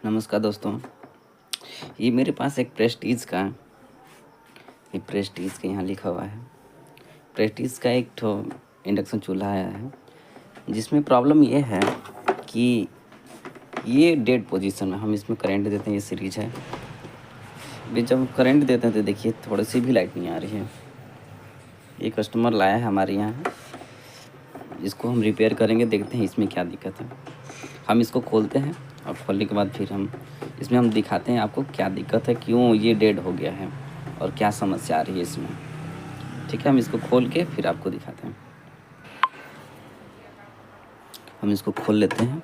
नमस्कार दोस्तों। ये मेरे पास एक प्रेस्टीज का यहाँ लिखा हुआ है। प्रेस्टीज का एक ठो इंडक्शन चूल्हा आया है, जिसमें प्रॉब्लम ये है कि ये डेड पोजीशन में हम इसमें करंट देते हैं। ये सीरीज है, अभी जब करंट देते हैं तो देखिए थोड़ी सी भी लाइट नहीं आ रही है। ये कस्टमर लाया है हमारे यहाँ, इसको हम रिपेयर करेंगे, देखते हैं इसमें क्या दिक्कत है। हम इसको खोलते हैं और खोलने के बाद फिर हम दिखाते हैं आपको क्या दिक्कत है, क्यों ये डेड हो गया है और क्या समस्या आ रही है इसमें। ठीक है, हम इसको खोल के फिर आपको दिखाते हैं। हम इसको खोल लेते हैं।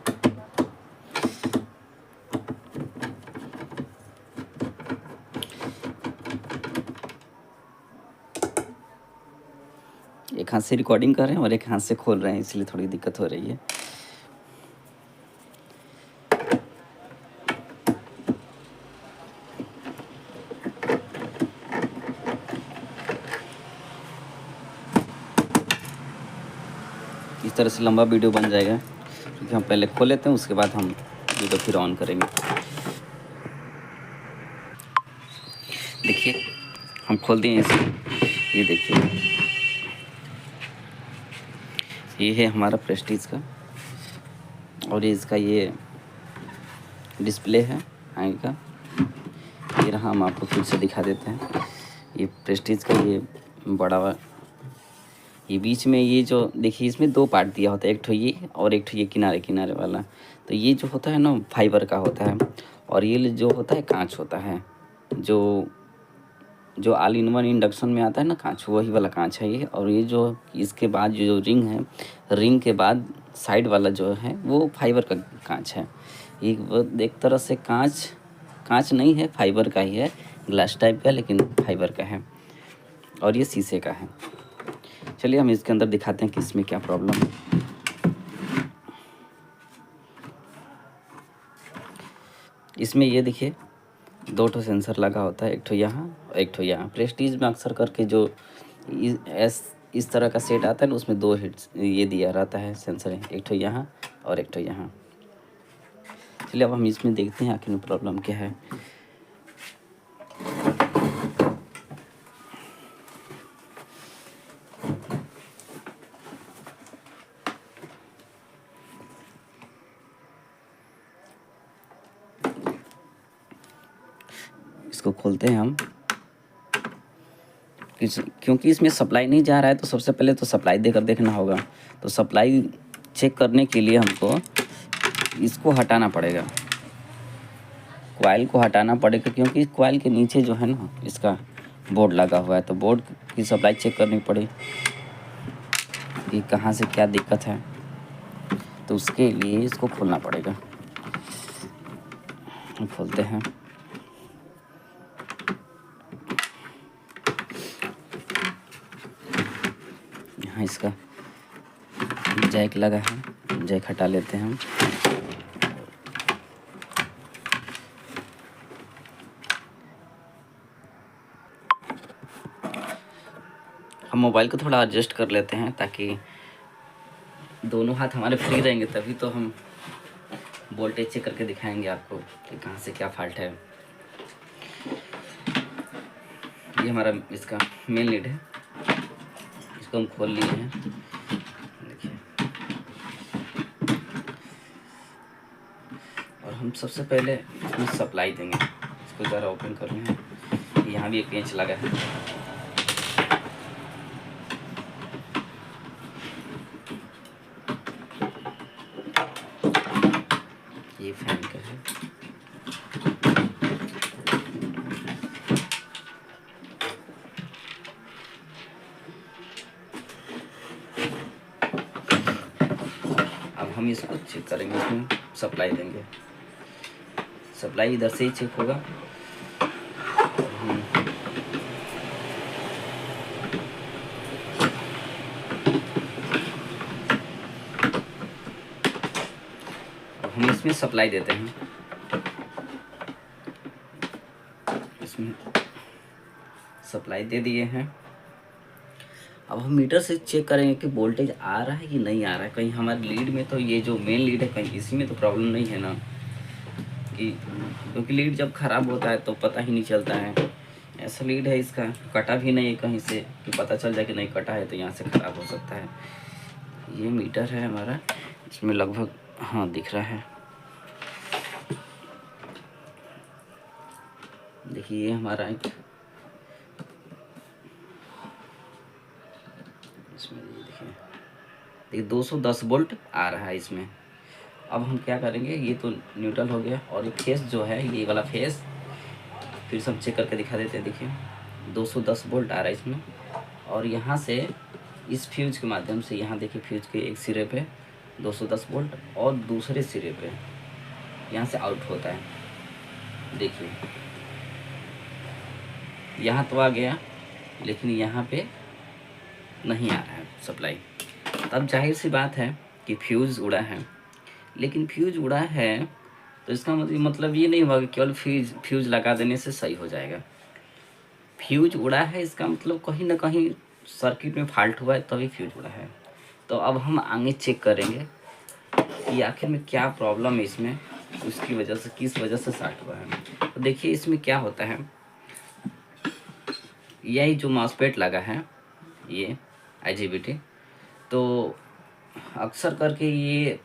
एक हाथ से रिकॉर्डिंग कर रहे हैं और एक हाथ से खोल रहे हैं, इसलिए थोड़ी दिक्कत हो रही है। इस तरह से लंबा वीडियो बन जाएगा, क्योंकि हम पहले खोल लेते हैं, उसके बाद हम वीडियो फिर ऑन करेंगे। देखिए हम खोल दिए इसे। ये देखिए, ये है हमारा प्रेस्टीज का, और ये इसका ये डिस्प्ले है आगे का। ये रहा, हम आपको फिर से दिखा देते हैं। ये प्रेस्टीज का ये बड़ा, ये बीच में ये जो देखिए, इसमें दो पार्ट दिया होता है, एक ठो ये और एक ठो ये किनारे किनारे वाला। तो ये जो होता है ना फाइबर का होता है, और ये जो होता है कांच होता है। जो ऑल इन वन इंडक्शन में आता है ना कांच, वही वाला कांच है ये। और ये जो इसके बाद जो रिंग है, रिंग के बाद साइड वाला जो है वो फाइबर का कांच है। ये एक तरह से कांच नहीं है, फाइबर का ही है, ग्लास टाइप का, लेकिन फाइबर का है, और ये शीशे का है। चलिए हम इसके अंदर दिखाते हैं कि इसमें क्या प्रॉब्लम है। इसमें ये देखिए दो ठो सेंसर लगा होता है, एक ठो यहाँ और एक ठो यहाँ। प्रेस्टीज में अक्सर करके जो इस तरह का सेट आता है ना, उसमें दो हिट्स ये दिया रहता है सेंसर है, एक ठो यहाँ और एक ठो यहाँ। चलिए अब हम इसमें देखते हैं आखिर में प्रॉब्लम क्या है। इसको खोलते हैं हम, क्योंकि इसमें सप्लाई नहीं जा रहा है, तो सबसे पहले तो सप्लाई देकर देखना होगा। तो सप्लाई चेक करने के लिए हमको इसको हटाना पड़ेगा, कॉइल को हटाना पड़ेगा, क्योंकि कॉइल के नीचे जो है ना इसका बोर्ड लगा हुआ है। तो बोर्ड की सप्लाई चेक करनी पड़ेगी कि कहाँ से क्या दिक्कत है, तो उसके लिए इसको खोलना पड़ेगा। खोलते हैं। यहाँ इसका जैक लगा है, जैक हटा लेते हैं हम। हम मोबाइल को थोड़ा एडजस्ट कर लेते हैं, ताकि दोनों हाथ हमारे फ्री रहेंगे, तभी तो हम वोल्टेज चेक करके दिखाएंगे आपको कि कहाँ से क्या फॉल्ट है। ये हमारा इसका मेन लीड है, इसको हम खोल लिए हैं। देखिए, और हम सबसे पहले इसमें सप्लाई देंगे। इसको ज़रा ओपन कर लें। यहाँ भी एक पेंच लगा है। ये फैन का है। अब हम इसको चेक करेंगे, इसमें सप्लाई देंगे। सप्लाई इधर से ही चेक होगा। हम इसमें सप्लाई देते हैं। इसमें सप्लाई दे दिए हैं। अब हम मीटर से चेक करेंगे कि वोल्टेज आ रहा है कि नहीं आ रहा है। कहीं हमारे लीड में तो, ये जो मेन लीड है, कहीं इसी में तो प्रॉब्लम नहीं है ना, कि क्योंकि लीड जब ख़राब होता है तो पता ही नहीं चलता है। ऐसा लीड है इसका, कटा भी नहीं है कहीं से कि पता चल जाए कि नहीं कटा है तो यहाँ से ख़राब हो सकता है। ये मीटर है हमारा, इसमें लगभग हाँ दिख रहा है। देखिए ये हमारा एक इसमें देखिए 210 वोल्ट आ रहा है इसमें। अब हम क्या करेंगे, ये तो न्यूट्रल हो गया और ये फेस जो है, ये वाला फेस फिर से हम चेक करके दिखा देते हैं। देखिए 210 वोल्ट आ रहा है इसमें, और यहाँ से इस फ्यूज के माध्यम से, यहाँ देखिए फ्यूज के एक सिरे पे 210 वोल्ट और दूसरे सिरे पे यहाँ से आउट होता है। देखिए यहाँ तो आ गया, लेकिन यहाँ पे नहीं आ रहा है सप्लाई। तब जाहिर सी बात है कि फ्यूज़ उड़ा है। लेकिन फ्यूज़ उड़ा है तो इसका मतलब ये नहीं हुआ कि केवल फ्यूज़ लगा देने से सही हो जाएगा। फ्यूज उड़ा है इसका मतलब कहीं ना कहीं सर्किट में फॉल्ट हुआ है, तभी फ्यूज उड़ा है। तो अब हम आगे चेक करेंगे कि आखिर में क्या प्रॉब्लम है इसमें, उसकी वजह से, किस वजह से शॉर्ट हुआ है। तो देखिए इसमें क्या होता है, यही जो मॉसफेट लगा है ये IGBT, तो अक्सर करके ये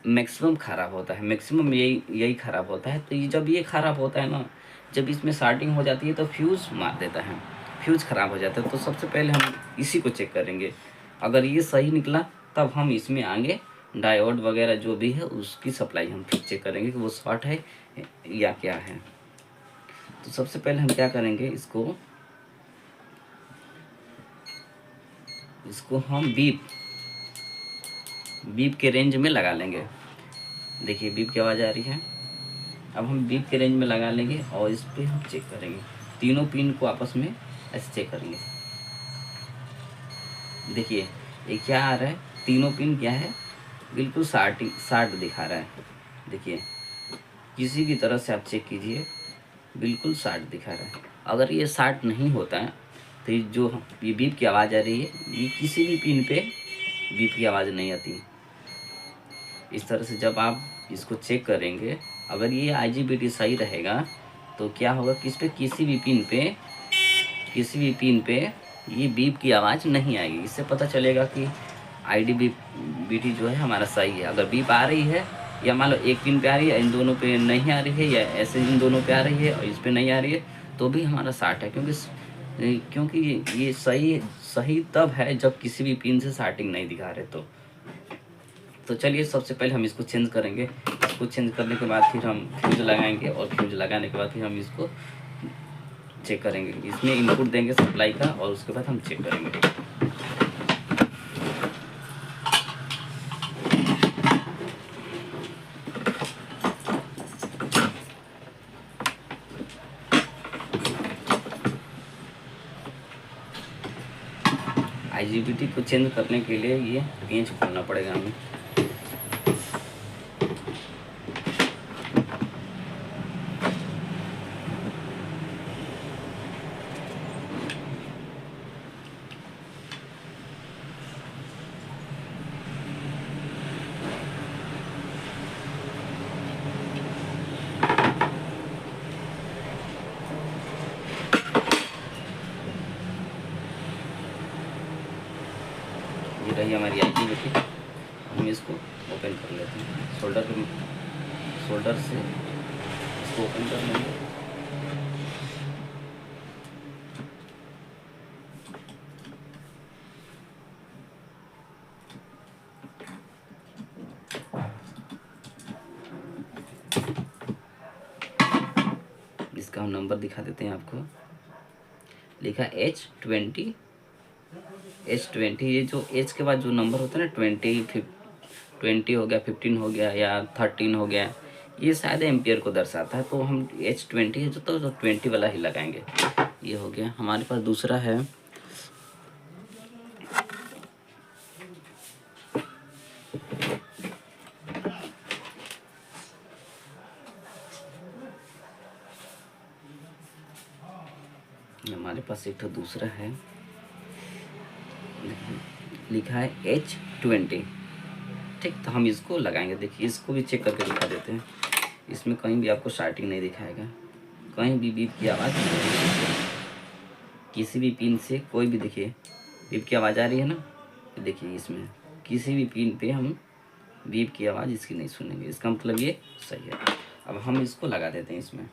मैक्सिमम ख़राब होता है, मैक्सिमम यही ख़राब होता है। तो ये जब ये ख़राब होता है ना, जब इसमें शॉर्टिंग हो जाती है तो फ्यूज़ मार देता है, फ्यूज़ ख़राब हो जाता है। तो सबसे पहले हम इसी को चेक करेंगे। अगर ये सही निकला तब हम इसमें आगे डायोड वगैरह जो भी है उसकी सप्लाई हम फिर चेक करेंगे कि वो शॉर्ट है या क्या है। तो सबसे पहले हम क्या करेंगे, इसको हम बीप के रेंज में लगा लेंगे। देखिए बीप की आवाज़ आ रही है। अब हम बीप के रेंज में लगा लेंगे और इस पर हम चेक करेंगे, तीनों पिन को आपस में ऐसे चेक करेंगे। देखिए ये क्या आ रहा है, तीनों पिन क्या है, बिल्कुल 60 दिखा रहा है। देखिए किसी भी तरह से आप चेक कीजिए, बिल्कुल 60 दिखा रहा है। अगर ये 60 नहीं होता है तो ये बीप की आवाज़ आ रही है, ये किसी भी पिन पे बीप की आवाज़ नहीं आती। इस तरह से जब आप इसको चेक करेंगे, अगर ये IGBT सही रहेगा तो क्या होगा कि इस पे किसी भी पिन पे ये बीप की आवाज़ नहीं आएगी। इससे पता चलेगा कि IGBT जो है हमारा सही है। अगर बीप आ रही है, या मान लो एक पिन पे आ रही है, इन दोनों पे नहीं आ रही है, या ऐसे इन दोनों पे आ रही है और इस पे नहीं आ रही है, तो भी हमारा 60 है। क्योंकि ये सही तब है जब किसी भी पिन से शॉर्टिंग नहीं दिखा रहे। तो चलिए सबसे पहले हम इसको चेंज करेंगे। इसको चेंज करने के बाद फिर हम फ्यूज लगाएंगे, और फ्यूज लगाने के बाद फिर हम इसको चेक करेंगे। इसमें इनपुट देंगे सप्लाई का, और उसके बाद हम चेक करेंगे। IGBT को चेंज करने के लिए ये पेंच खोलना पड़ेगा हमें। ये रही हमारी IGBT। हम इसको ओपन कर लेते हैं, सोल्डर से इसको ओपन कर लेंगे। इसका हम नंबर दिखा देते हैं आपको। लिखा H20। ये जो H के बाद जो नंबर होता है ना, 20 हो गया, 15 हो गया, या 13 हो गया, ये शायद एम्पियर को दर्शाता है। तो हम H20 है तो 20 वाला ही लगाएंगे। ये हो गया। हमारे पास दूसरा है, एक तो दूसरा है, लिखा है H20। ठीक, तो हम इसको लगाएंगे। देखिए इसको भी चेक करके दिखा देते हैं। इसमें कहीं भी आपको स्टार्टिंग नहीं दिखाएगा, कहीं भी बीप की आवाज़ नहीं होगी। किसी भी पिन से कोई भी, देखिए बीप की आवाज़ आ रही है ना, तो देखिए इसमें किसी भी पिन पे हम बीप की आवाज़ इसकी नहीं सुनेंगे, इसका मतलब ये सही है। अब हम इसको लगा देते हैं इसमें।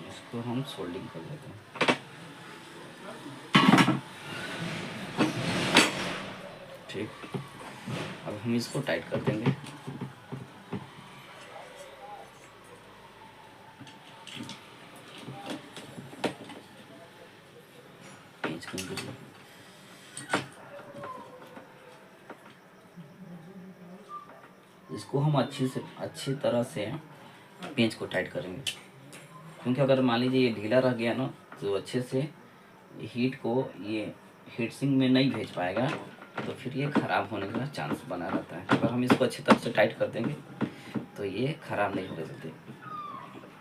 इसको हम सोल्डिंग कर लेते हैं। ठीक, अब हम इसको टाइट कर देंगे। इसको हम अच्छी तरह से पेंच को टाइट करेंगे, क्योंकि अगर मान लीजिए ये ढीला रह गया ना, तो अच्छे से हीट को ये हीट सिंक में नहीं भेज पाएगा, तो फिर ये ख़राब होने का चांस बना रहता है। अगर हम इसको अच्छी तरह से टाइट कर देंगे तो ये ख़राब नहीं होने देते।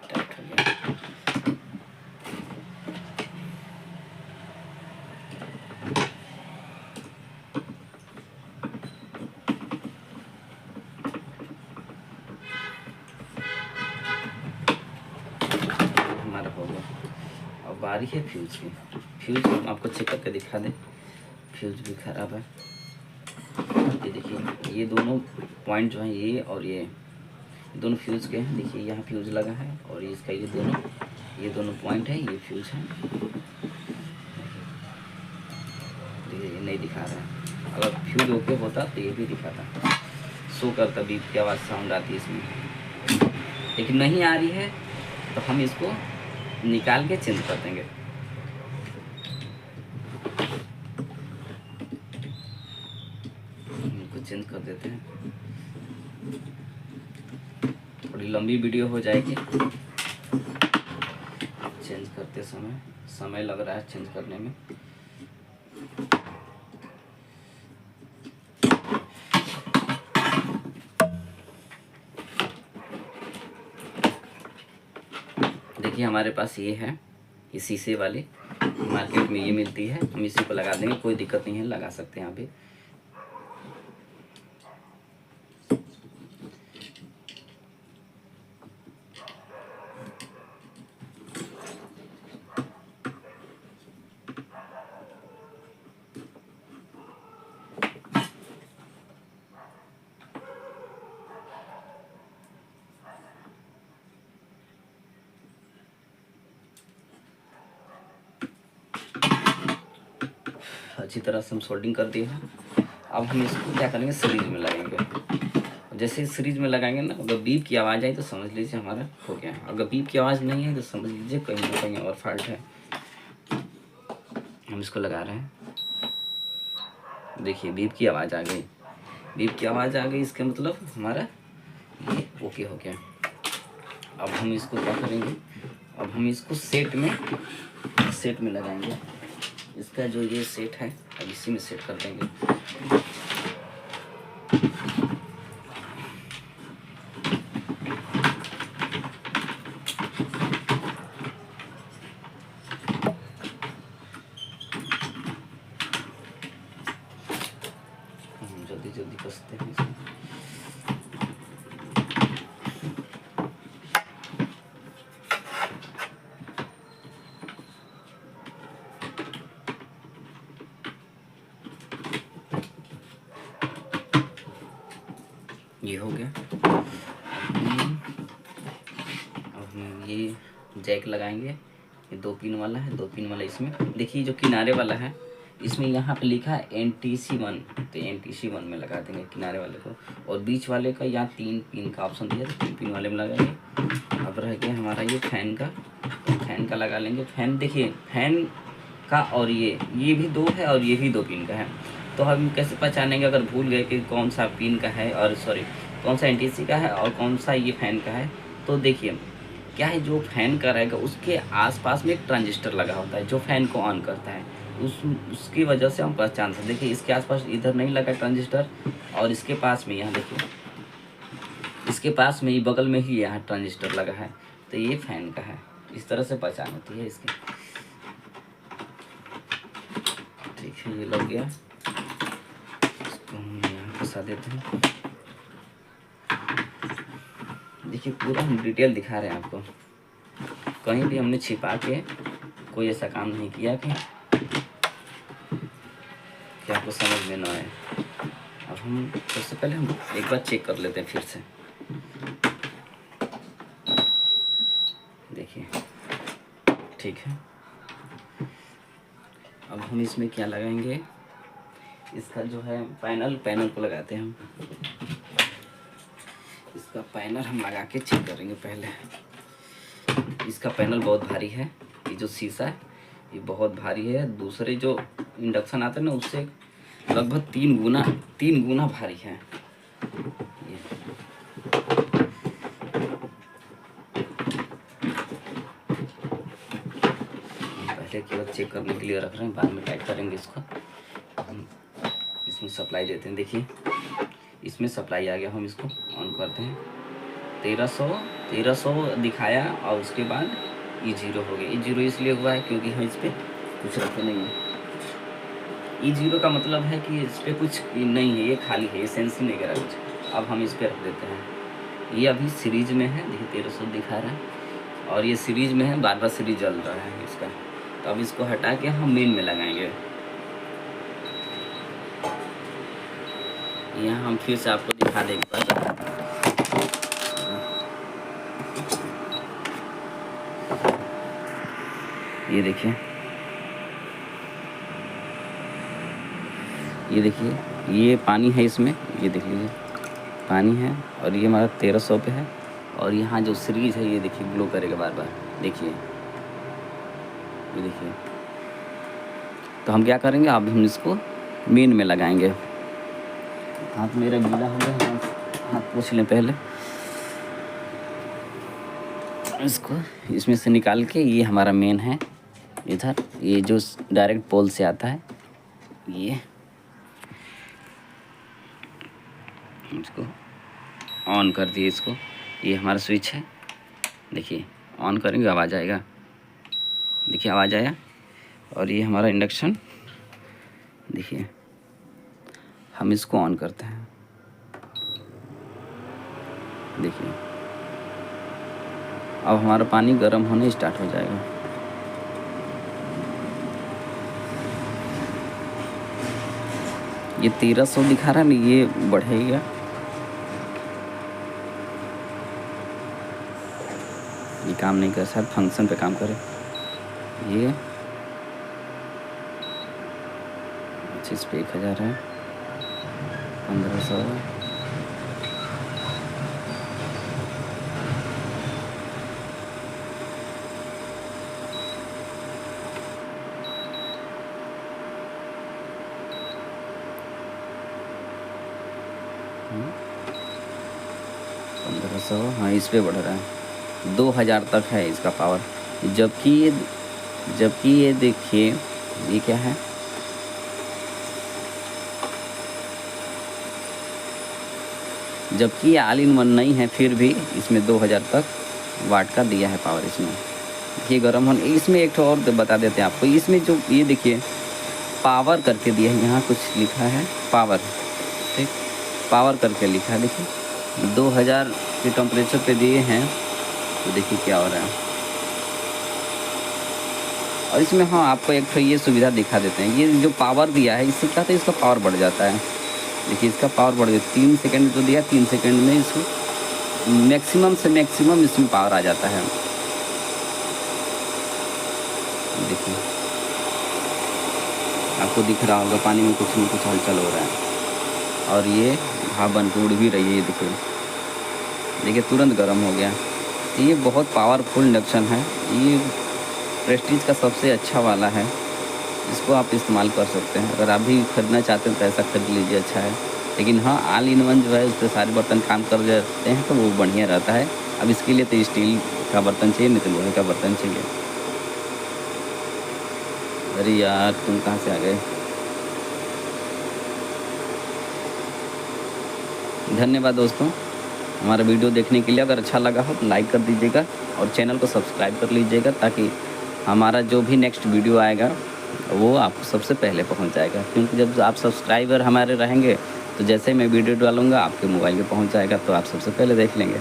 टाइट हो गया। हमारा हो गया। अब बारी है फ्यूज़ की। फ्यूज़ हम आपको चेक करके दिखा दें, फ्यूज़ भी ख़राब है। ये देखिए, ये दोनों पॉइंट जो हैं, ये और ये दोनों फ्यूज़ के हैं। देखिए यहाँ फ्यूज़ लगा है, और इसका ये दोनों पॉइंट है, ये फ्यूज़ है। देखिए ये नहीं दिखा रहा है। अगर फ्यूज़ ओके होता तो ये भी दिखाता, शो करता, बीप की आवाज़ साउंड आती है इसमें, लेकिन नहीं आ रही है। तो हम इसको निकाल के चेंज कर देंगे। इनको चेंज कर देते हैं। थोड़ी लंबी वीडियो हो जाएगी, चेंज करते समय लग रहा है चेंज करने में। देखिए हमारे पास ये है, ये शीशे वाली, मार्केट में ये मिलती है। हम इसी को लगा देंगे, कोई दिक्कत नहीं है, लगा सकते हैं यहाँ पे। अच्छी तरह से हम सोल्डिंग कर दिए हैं। अब हम इसको क्या करेंगे, सीरीज में लगाएंगे। जैसे सीरीज में लगाएंगे ना, अगर बीप की आवाज़ आई तो समझ लीजिए हमारा हो गया है। अगर बीप की आवाज़ नहीं है तो समझ लीजिए कहीं ना कहीं और फॉल्ट है। हम इसको लगा रहे हैं। देखिए बीप की आवाज़ आ गई, बीप की आवाज़ आ गई, इसका मतलब हमारा ये ओके हो गया। अब हम इसको क्या करेंगे, अब हम इसको सेट में लगाएंगे। इसका जो ये सेट है, अब इसी में सेट कर देंगे। जल्दी जल्दी कसते हैं इसमें। ये हो गया। अब हम ये जैक लगाएंगे। ये 2 पिन वाला है, 2 पिन वाला इसमें। देखिए जो किनारे वाला है, इसमें यहाँ पे लिखा है NTC1, तो NTC1 में लगा देंगे किनारे वाले को, और बीच वाले का यहाँ 3 पिन का ऑप्शन दिया, तो 3 पिन वाले में लगाएंगे। अब रह गया हमारा ये फैन का, तो फैन का लगा लेंगे। फैन देखिए, फैन का और ये भी 2 है और ये भी 2 पिन का है, तो हम कैसे पहचानेंगे अगर भूल गए कि कौन सा पिन का है, और सॉरी कौन सा NTC का है और कौन सा ये फैन का है। तो देखिए क्या है, जो फैन का रहेगा उसके आसपास में एक ट्रांजिस्टर लगा होता है जो फैन को ऑन करता है, उसकी वजह से हम पहचान सकते। देखिए इसके आसपास इधर नहीं लगा ट्रांजिस्टर, और इसके पास में यहाँ देखिए, इसके पास में ही बगल में ही यहाँ ट्रांजिस्टर लगा है, तो ये फैन का है। इस तरह से पहचान होती है इसकी। ठीक है, ये लग गया, इसको हम यहाँ फंसा देते हैं। देखिए पूरा हम डिटेल दिखा रहे हैं आपको, कहीं भी हमने छिपा के कोई ऐसा काम नहीं किया कि आपको समझ में ना आए। अब हम सबसे पहले हम एक बार चेक कर लेते हैं फिर से। देखिए ठीक है, अब हम इसमें क्या लगाएंगे, इसका जो है पैनल को लगाते हैं हम। इसका पैनल हम लगा के चेक करेंगे पहले। इसका पैनल बहुत भारी है, ये जो शीशा है ये बहुत भारी है, दूसरे जो इंडक्शन आते हैं ना उससे लगभग 3 गुना भारी है ये। पहले केवल चेक करने के लिए रख रहे हैं, बाद में टाइट करेंगे इसको। हम इसमें सप्लाई देते हैं, देखिए इसमें सप्लाई आ गया, हम इसको ऑन करते हैं। 1300 दिखाया और उसके बाद E0 हो गया। E0 इसलिए हुआ है क्योंकि हम इस पर कुछ रखे नहीं है। E0 का मतलब है कि इस पर कुछ नहीं है, ये खाली है, ये सेंस ही नहीं करा कुछ। अब हम इस पर रख देते हैं। ये अभी सीरीज में है, देखिए 1300 दिखा रहा है, और ये सीरीज में है, बार सीरीज जल रहा है इसका। तो अब इसको हटा के हम मेन में लगाएंगे। यहाँ हम फिर से आपको दिखा दें एक बार। ये देखिए, ये देखिए, ये पानी है इसमें, ये देख लीजिए पानी है, और ये हमारा 1300 पे है, और यहाँ जो सीरीज है ये देखिए ग्लो करेगा बार बार, देखिए ये देखिए। तो हम क्या करेंगे, अब हम इसको मेन में लगाएंगे। हाथ मेरा गीला हो गया, हाथ पोंछ लें पहले। इसको इसमें से निकाल के, ये हमारा मेन है इधर, ये जो डायरेक्ट पोल से आता है, ये इसको ऑन कर दिए इसको। ये हमारा स्विच है, देखिए ऑन करेंगे आवाज़ आएगा, देखिए आवाज़ आया। और ये हमारा इंडक्शन, देखिए हम इसको ऑन करते हैं, देखिए अब हमारा पानी गर्म होने स्टार्ट हो जाएगा। ये 1300 दिखा रहा है ना, ये बढ़ेगा, ये काम नहीं कर, शायद फंक्शन पे काम करे। ये इस पे 1000 है, 1500, हाँ इस पे बढ़ रहा है, 2000 तक है इसका पावर। जबकि ये देखिए ये क्या है, जबकि ये ऑल इन वन नहीं है, फिर भी इसमें 2000 तक वाट का दिया है पावर इसमें। ये गर्म होने, इसमें एक और बता देते हैं आपको, इसमें जो ये देखिए पावर करके दिया है, यहाँ कुछ लिखा है पावर, ठीक, पावर करके लिखा है, देखिए 2000 के टेम्परेचर पे दिए हैं, तो देखिए क्या हो रहा है। और इसमें हाँ आपको एक तो ये सुविधा दिखा देते हैं, ये जो पावर दिया है इससे क्या होता है, इसका पावर बढ़ जाता है। देखिए इसका पावर बढ़ गया, 3 सेकंड जो दिया, 3 सेकंड में इसमें मैक्सिमम से मैक्सिमम इसमें पावर आ जाता है। देखिए आपको दिख रहा होगा पानी में कुछ न कुछ हलचल हो रहा है और ये भाप बन के उड़ भी रही है। ये देखिए तुरंत गर्म हो गया। ये बहुत पावरफुल इंडक्शन है। ये प्रेस्टीज का सबसे अच्छा वाला है, इसको आप इस्तेमाल कर सकते हैं। अगर आप भी खरीदना चाहते हैं तो ऐसा खरीद लीजिए, अच्छा है। लेकिन हाँ, ऑल इन वन जो है, उस पर सारे बर्तन काम कर जाते हैं तो वो बढ़िया रहता है। अब इसके लिए तो स्टील का बर्तन चाहिए, नहीं तो लोहे का बर्तन चाहिए। अरे यार, तुम कहाँ से आ गए? धन्यवाद दोस्तों हमारा वीडियो देखने के लिए। अगर अच्छा लगा हो तो लाइक कर दीजिएगा और चैनल को सब्सक्राइब कर लीजिएगा, ताकि हमारा जो भी नेक्स्ट वीडियो आएगा वो आपको सबसे पहले पहुंच जाएगा। क्योंकि जब आप सब्सक्राइबर हमारे रहेंगे तो जैसे मैं वीडियो डालूँगा आपके मोबाइल पे पहुंच जाएगा, तो आप सबसे पहले देख लेंगे।